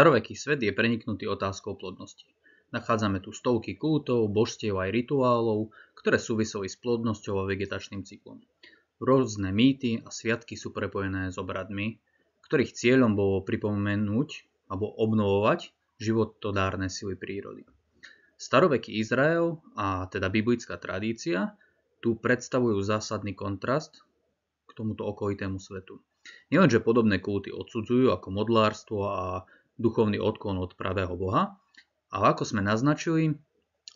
Staroveký svet je preniknutý otázkou plodnosti. Nachádzame tu stovky kultov, božstiev aj rituálov, ktoré súviseli s plodnosťou a vegetačným cyklom. Rôzne mýty a sviatky sú prepojené s obradmi, ktorých cieľom bolo pripomenúť alebo obnovovať životodárne sily prírody. Staroveký Izrael a teda biblická tradícia tu predstavujú zásadný kontrast k tomuto okolitému svetu. Nielenže podobné kulty odsudzujú ako modlárstvo a duchovný odklon od pravého Boha, ale ako sme naznačili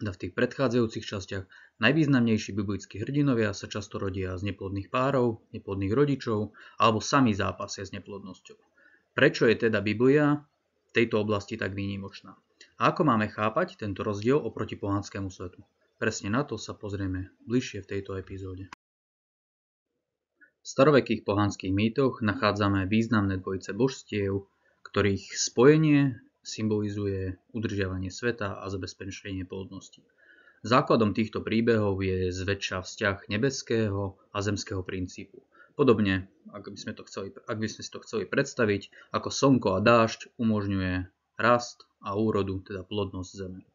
v tých predchádzajúcich častiach, najvýznamnejší biblickí hrdinovia sa často rodia z neplodných párov, neplodných rodičov alebo sami zápasia s neplodnosťou. Prečo je teda Biblia v tejto oblasti tak výnimočná? A ako máme chápať tento rozdiel oproti pohanskému svetu? Presne na to sa pozrieme bližšie v tejto epizóde. V starovekých pohanských mýtoch nachádzame významné dvojice božstiev, ktorých spojenie symbolizuje udržiavanie sveta a zabezpečenie plodnosti. Základom týchto príbehov je zväčša vzťah nebeského a zemského princípu. Podobne, ak by sme si to chceli predstaviť, ako slnko a dážď umožňuje rast a úrodu, teda plodnosť zeme.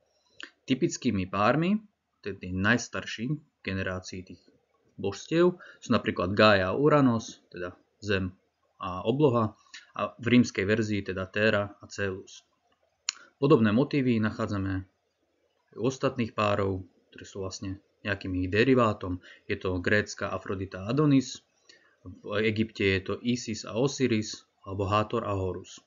Typickými pármi, teda najstarší generácií tých božstiev, sú napríklad Gaia a Uranos, teda zem a obloha, a v rímskej verzii teda Terra a Celus. Podobné motívy nachádzame u ostatných párov, ktoré sú vlastne nejakým ich derivátom. Je to grécka Afrodita a Adonis, v Egypte je to Isis a Osiris, alebo Hátor a Horus.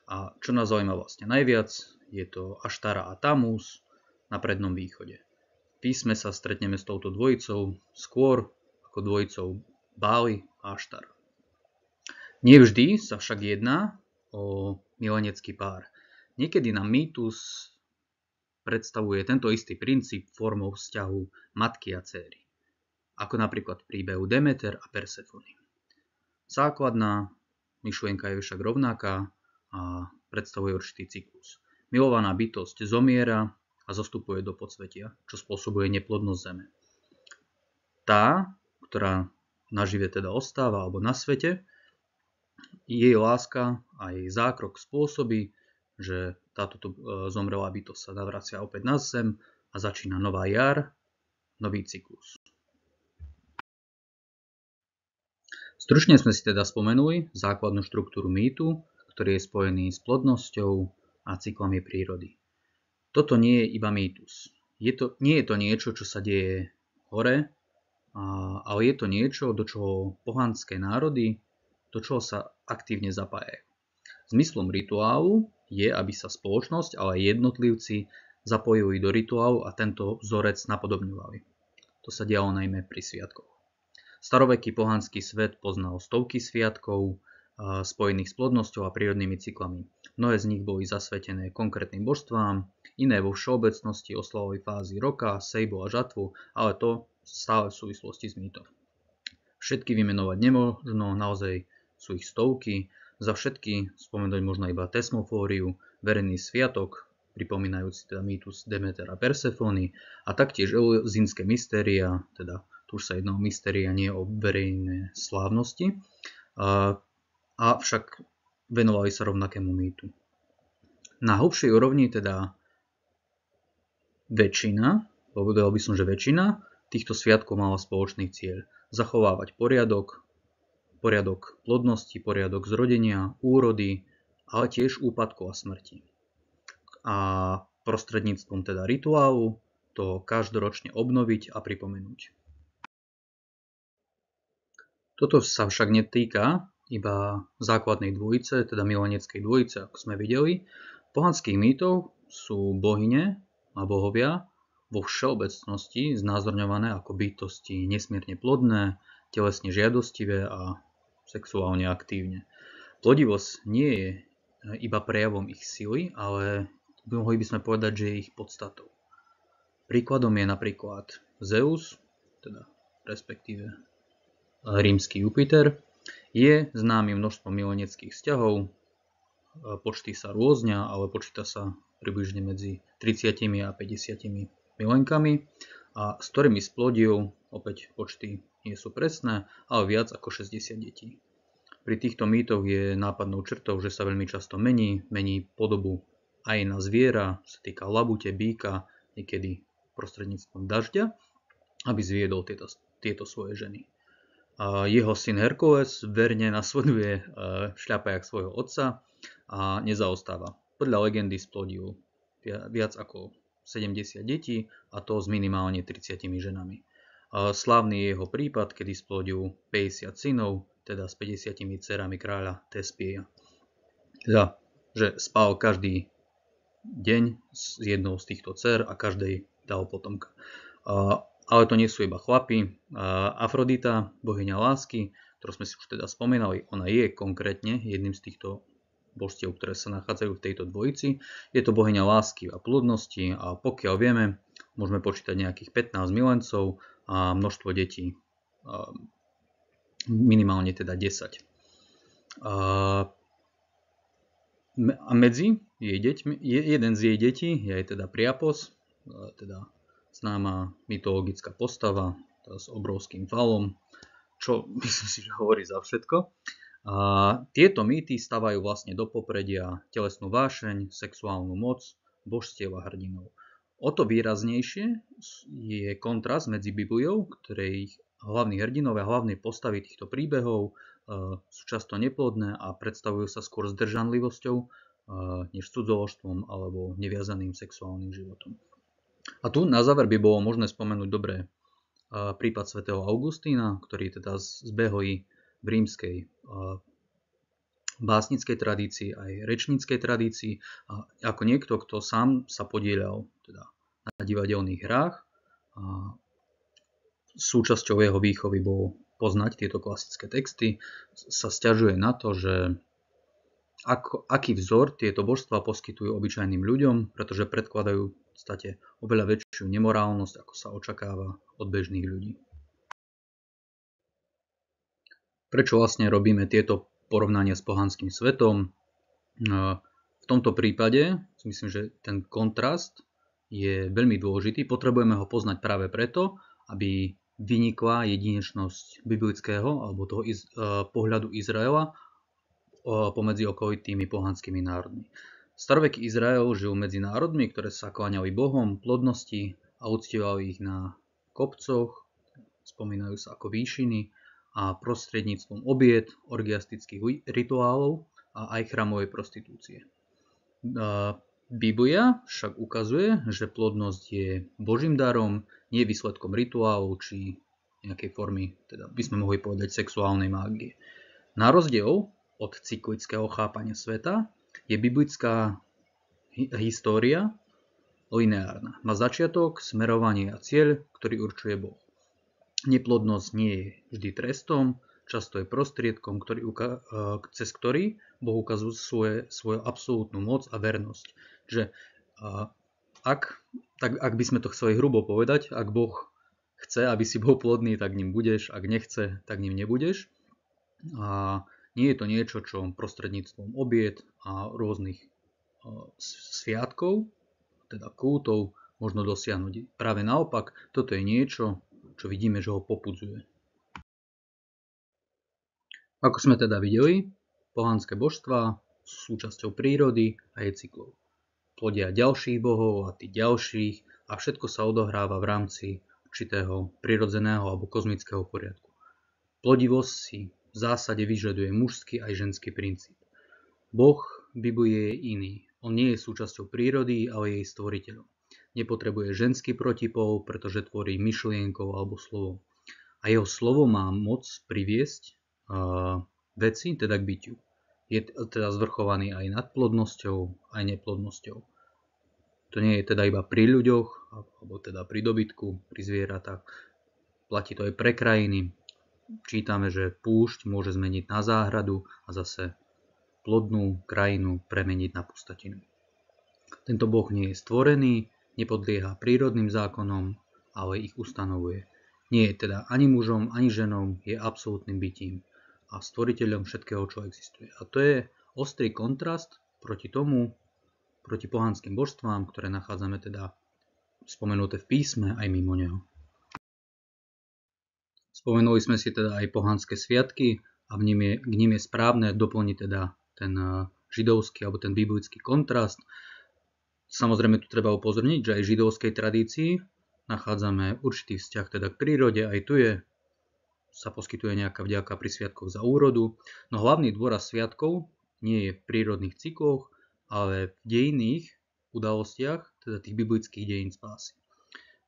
A čo nás zaujíma vlastne najviac, je to Aštara a Tamuz na Prednom východe. V písme sa stretneme s touto dvojicou skôr ako dvojicou Báli a Aštar. Nevždy sa však jedná o milenecký pár. Niekedy nám mýtus predstavuje tento istý princíp formou vzťahu matky a dcéry, ako napríklad v príbehu Demeter a Persefony. Základná myšlienka je však rovnaká a predstavuje určitý cyklus. Milovaná bytosť zomiera a zostupuje do podsvetia, čo spôsobuje neplodnosť zeme. Tá, ktorá nažive teda ostáva alebo na svete, jej láska a jej zákrok spôsobí, že táto zomrelá bytosť sa navracia opäť na zem a začína nová jar, nový cyklus. Stručne sme si teda spomenuli základnú štruktúru mýtu, ktorý je spojený s plodnosťou a cyklami prírody. Toto nie je iba mýtus. Nie je to niečo, čo sa deje hore, ale je to niečo, do čoho pohanské národy, do čoho sa aktívne zapájajú. Zmyslom rituálu je, aby sa spoločnosť, ale aj jednotlivci zapojili do rituálu a tento vzorec napodobňovali. To sa dialo najmä pri sviatkoch. Staroveký pohanský svet poznal stovky sviatkov spojených s plodnosťou a prírodnými cyklami. Mnohé z nich boli zasvetené konkrétnym božstvám, iné vo všeobecnosti oslavovali fázy roka, sejbu a žatvu, ale to stále v súvislosti s mýtom. Všetky vymenovať nemožno, naozaj sú ich stovky. Za všetky spomenúť možno iba Tesmofóriu, verejný sviatok, pripomínajúci teda mýtus Demeter a Persefony, a taktiež elzínske mystéria, teda tu už sa jedná o mystéria, nie o verejné slávnosti, avšak venovali sa rovnakému mýtu. Na hlbšej úrovni teda povedal by som, že väčšina týchto sviatkov mala spoločný cieľ zachovávať poriadok plodnosti, poriadok zrodenia, úrody, ale tiež úpadku a smrti. A prostredníctvom teda rituálu to každoročne obnoviť a pripomenúť. Toto sa však netýka iba základnej dvojice, teda mileneckej dvojice, ako sme videli. V pohanských mýtoch sú bohyne a bohovia vo všeobecnosti znázorňované ako bytosti nesmierne plodné, telesne žiadostivé a sexuálne aktívne. Plodivosť nie je iba prejavom ich sily, ale mohli by sme povedať, že je ich podstatou. Príkladom je napríklad Zeus, teda respektíve rímsky Jupiter, je známy množstvom mileneckých vzťahov, počty sa rôznia, ale počíta sa približne medzi 30 a 50 milenkami, a s ktorými splodil, opäť počty nie sú presné, ale viac ako 60 detí. Pri týchto mýtoch je nápadnou črtou, že sa veľmi často mení podobu aj na zviera, čo sa týka labute, býka, niekedy prostredníctvom dažďa, aby zviedol tieto svoje ženy. Jeho syn Herkules verne nasleduje šľapajak svojho otca a nezaostáva. Podľa legendy splodil viac ako 70 detí, a to s minimálne 30 ženami. Slávny je jeho prípad, kedy splodil 50 synov, teda s 50 dcerami kráľa Tespieja. Teda, že spal každý deň s jednou z týchto dcer a každej dal potomka. Ale to nie sú iba chlapi. Afrodita, bohyňa lásky, ktorú sme si už teda spomínali, ona je konkrétne jedným z týchto božstiev, ktoré sa nachádzajú v tejto dvojici. Je to bohyňa lásky a plodnosti a pokiaľ vieme, môžeme počítať nejakých 15 milencov a množstvo detí. Minimálne teda 10. A medzi jej deťmi, jeden z jej detí je aj teda Priapos, teda známa mytologická postava s obrovským valom, čo myslím si, že hovorí za všetko. A tieto mýty stavajú vlastne do popredia telesnú vášeň, sexuálnu moc, božstiev a hrdinov. O to výraznejšie je kontrast medzi Bibliou, ktorej hlavní hrdinovia a hlavné postavy týchto príbehov sú často neplodné a predstavujú sa skôr zdržanlivosťou než cudzoložstvom alebo neviazaným sexuálnym životom. A tu na záver by bolo možné spomenúť dobre prípad svätého Augustína, ktorý teda zbehol v rímskej básnickej tradícii aj rečníckej tradícii ako niekto, kto sám sa podieľal teda na divadelných hrách. Súčasťou jeho výchovy bolo poznať tieto klasické texty. Sa sťažuje na to, že aký vzor tieto božstvá poskytujú obyčajným ľuďom, pretože predkladajú v podstate oveľa väčšiu nemorálnosť, ako sa očakáva od bežných ľudí. Prečo vlastne robíme tieto porovnania s pohanským svetom? V tomto prípade si myslím, že ten kontrast je veľmi dôležitý. Potrebujeme ho poznať práve preto, aby vynikla jedinečnosť biblického alebo toho pohľadu Izraela pomedzi okolitými pohanskými národmi. Staroveký Izrael žil medzi národmi, ktoré sa kláňali bohom, plodnosti a uctievali ich na kopcoch, spomínajú sa ako výšiny, a prostredníctvom obied, orgiastických rituálov a aj chrámovej prostitúcie. Biblia však ukazuje, že plodnosť je Božím darom, nie výsledkom rituálov či nejakej formy, teda by sme mohli povedať sexuálnej mágie. Na rozdiel od cyklického chápania sveta je biblická história lineárna. Má začiatok, smerovanie a cieľ, ktorý určuje Boh. Neplodnosť nie je vždy trestom, často je prostriedkom, cez ktorý Boh ukazuje svoju absolútnu moc a vernosť. Že ak by sme to chceli hrubo povedať, ak Boh chce, aby si bol plodný, tak ním budeš, ak nechce, tak ním nebudeš. A nie je to niečo, čo prostredníctvom obied a rôznych sviatkov, teda kultov, možno dosiahnuť. Práve naopak, toto je niečo, čo vidíme, že ho popudzuje. Ako sme teda videli, pohanské božstvá sú súčasťou prírody a jej cyklov. Plodia ďalších bohov a tých ďalších a všetko sa odohráva v rámci určitého prirodzeného alebo kozmického poriadku. Plodivosť si v zásade vyžaduje mužský aj ženský princíp. Boh v Biblii je iný. On nie je súčasťou prírody, ale je jej stvoriteľom. Nepotrebuje ženský protipol, pretože tvorí myšlienkou alebo slovom. A jeho slovo má moc priviesť veci, teda k bytiu. Je teda zvrchovaný aj nad plodnosťou, aj neplodnosťou. To nie je teda iba pri ľuďoch, alebo teda pri dobytku, pri zvieratách. Platí to aj pre krajiny. Čítame, že púšť môže zmeniť na záhradu a zase plodnú krajinu premeniť na pustatinu. Tento Boh nie je stvorený, nepodlieha prírodným zákonom, ale ich ustanovuje. Nie je teda ani mužom, ani ženou, je absolútnym bytím a stvoriteľom všetkého, čo existuje. A to je ostrý kontrast proti pohanským božstvám, ktoré nachádzame teda spomenuté v písme aj mimo neho. Spomenuli sme si teda aj pohanské sviatky, a k nim je správne doplniť teda ten židovský alebo ten biblický kontrast. Samozrejme tu treba upozorniť, že aj v židovskej tradícii nachádzame určitý vzťah teda k prírode, aj tu sa poskytuje nejaká vďaka pri sviatkoch za úrodu, no hlavný dôraz sviatkov nie je v prírodných cykloch, ale v dejinných udalostiach, teda tých biblických dejín spásy.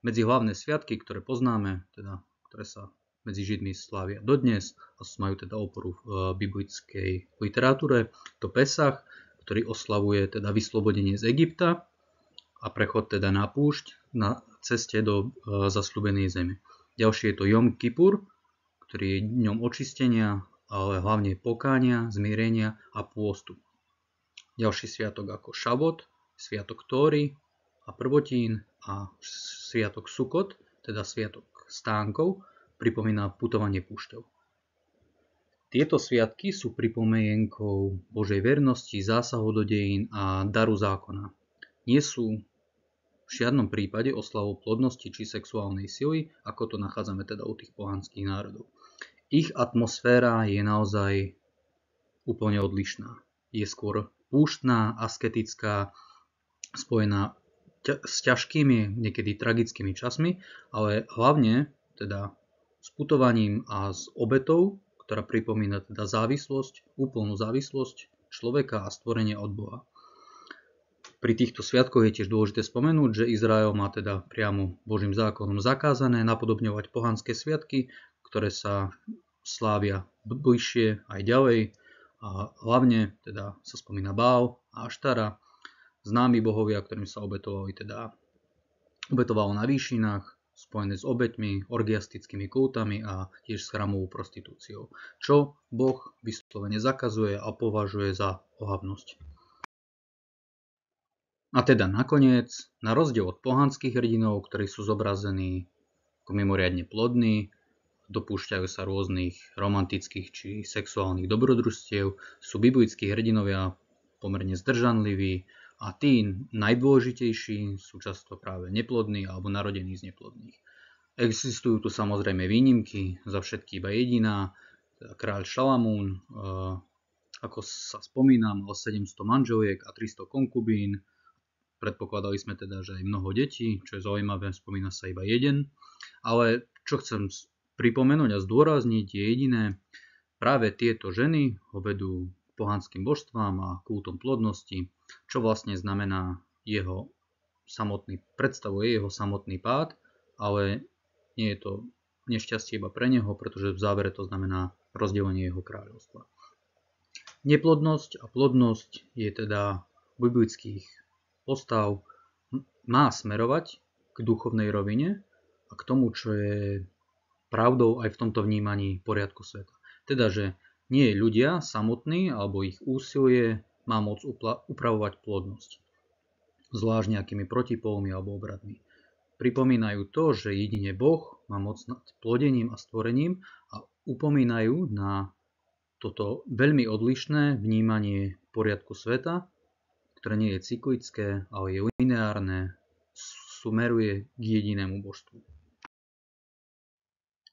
Medzi hlavné sviatky, ktoré poznáme, teda ktoré sa medzi Židmi slávia dodnes a majú teda oporu v biblickej literatúre, to Pesach, ktorý oslavuje teda vyslobodenie z Egypta a prechod teda na púšť na ceste do zasľúbenej zeme. Ďalšie je to Jom Kippur, ktorý je dňom očistenia, ale hlavne pokánia, zmierenia a pôstu. Ďalší sviatok ako Šabot, sviatok Tóry a prvotín a sviatok Sukot, teda sviatok stánkov, pripomína putovanie púšťou. Tieto sviatky sú pripomienkou Božej vernosti, zásahov do dejín a daru zákona. Nie sú v žiadnom prípade oslavou plodnosti či sexuálnej sily, ako to nachádzame teda u tých pohanských národov. Ich atmosféra je naozaj úplne odlišná. Je skôr púštna, asketická, spojená s ťažkými, niekedy tragickými časmi, ale hlavne teda s putovaním a s obetou, ktorá pripomína teda závislosť, úplnú závislosť človeka a stvorenie od Boha. Pri týchto sviatkoch je tiež dôležité spomenúť, že Izrael má teda priamo Božím zákonom zakázané napodobňovať pohanské sviatky, ktoré sa slávia bližšie aj ďalej. A hlavne teda sa spomína Bál a Aštara, známi bohovia, ktorým sa obetovalo na výšinách, spojené s obeťmi, orgiastickými kultami a tiež s chrámovou prostitúciou, čo Boh vyslovene zakazuje a považuje za ohavnosť. A teda nakoniec, na rozdiel od pohanských hrdinov, ktorí sú zobrazení ako mimoriadne plodní, dopúšťajú sa rôznych romantických či sexuálnych dobrodružstiev, sú biblickí hrdinovia pomerne zdržanliví a tí najdôležitejší sú často práve neplodní alebo narodení z neplodných. Existujú tu samozrejme výnimky, za všetky iba jediná, kráľ Šalamún, ako sa spomína, mal 700 manželiek a 300 konkubín. Predpokladali sme teda, že aj mnoho detí, čo je zaujímavé, spomína sa iba jeden. Ale čo chcem pripomenúť a zdôrazniť je jediné, práve tieto ženy ho vedú k pohanským božstvám a kultom plodnosti, čo vlastne znamená predstavuje jeho samotný pád, ale nie je to nešťastie iba pre neho, pretože v závere to znamená rozdelenie jeho kráľovstva. Neplodnosť a plodnosť je teda biblických postav má smerovať k duchovnej rovine a k tomu, čo je pravdou aj v tomto vnímaní poriadku sveta. Teda, že nie ľudia samotní alebo ich úsilie má moc upravovať plodnosť, zvlášť nejakými protipólmi alebo obradmi. Pripomínajú to, že jedine Boh má moc nad plodením a stvorením a upomínajú na toto veľmi odlišné vnímanie poriadku sveta, ktoré nie je cyklické, ale je lineárne, sumeruje k jedinému božstvu.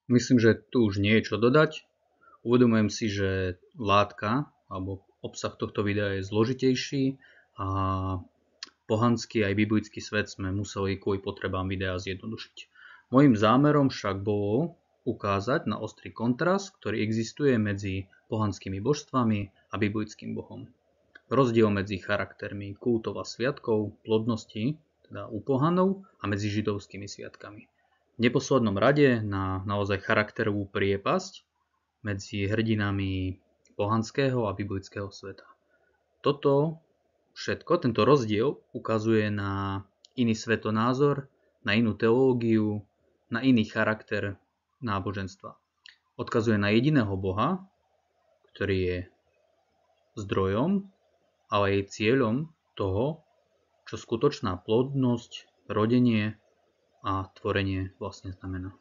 Myslím, že tu už nie je čo dodať. Uvedomujem si, že látka alebo obsah tohto videa je zložitejší a pohanský aj biblický svet sme museli kvôli potrebám videa zjednodušiť. Mojím zámerom však bolo ukázať na ostrý kontrast, ktorý existuje medzi pohanskými božstvami a biblickým Bohom. Rozdiel medzi charaktermi kultov a sviatkov, plodnosti, teda u pohanov, a medzi židovskými sviatkami. V neposlednom rade na naozaj charakterovú priepasť medzi hrdinami pohanského a biblického sveta. Tento rozdiel ukazuje na iný svetonázor, na inú teológiu, na iný charakter náboženstva. Odkazuje na jediného Boha, ktorý je zdrojom, ale aj cieľom toho, čo skutočná plodnosť, rodenie a tvorenie vlastne znamená.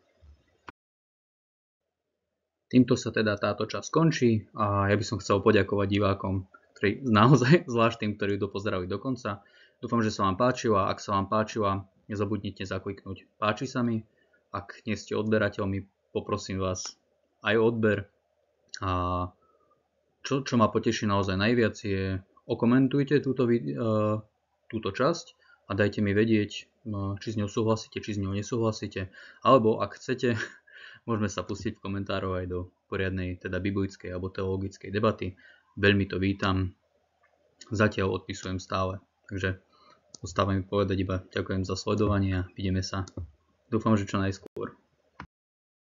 Týmto sa teda táto časť končí a ja by som chcel poďakovať divákom, ktorí naozaj, zvlášť tým, ktorí dopozerali do konca. Dúfam, že sa vám páčila. Ak sa vám páčila, nezabudnite zakliknúť páči sa mi. Ak nie ste odberateľmi, poprosím vás aj o odber. A čo ma poteší naozaj najviac je, okomentujte túto časť a dajte mi vedieť, či s ňou súhlasíte, či s ňou nesúhlasíte, alebo ak chcete, môžeme sa pustiť v komentároch aj do poriadnej, teda biblickej alebo teologickej debaty. Veľmi to vítam, zatiaľ odpisujem stále. Takže ostáva mi povedať iba ďakujem za sledovanie a vidíme sa. Dúfam, že čo najskôr.